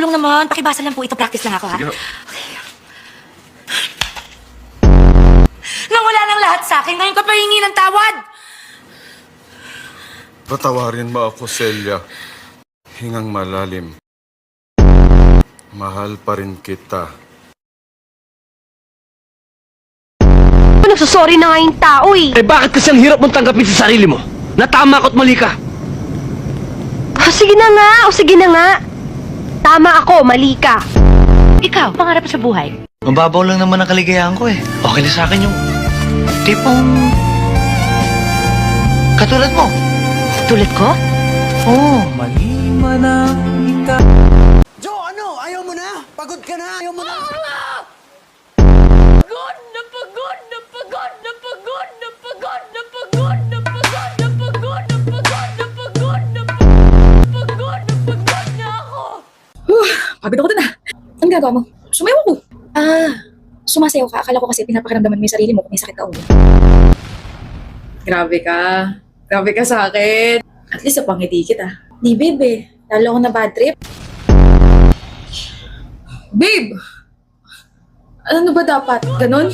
Tulong naman. Pakibasa lang po ito. Practice lang ako, ha? Sige. Okay. Nawala ng lahat sa akin. Ngayon ka pa hingi ng tawad. Patawarin mo ako, Celia. Hingang malalim. Mahal pa rin kita. Nagsusorry na nga yung tao eh. Eh bakit kasi ang hirap mong tanggapin sa sarili mo? Natama ko't mali ka. O sige na nga, o sige na nga. Tama ako, mali ka. Ikaw, pangarap mo sa buhay? Mababaw lang naman ang kaligayahan ko eh. Okay lang sa akin yung tipong katulad mo. Tulad ko? Oo. Jo, ano? Ayaw mo na? Pagod ka na? Ayaw mo na? Pagod ako dun ah. Anong gagawa mo? Sumayaw ako. Sumasayaw ka. Akala ko kasi pinapakiramdaman mo yung sarili mo kung may sakit ka ulo. Grabe ka. Grabe ka sa akin. At least napangiti kita. Di babe, lalo ako na bad trip. Babe! Ano ba dapat? Ganon?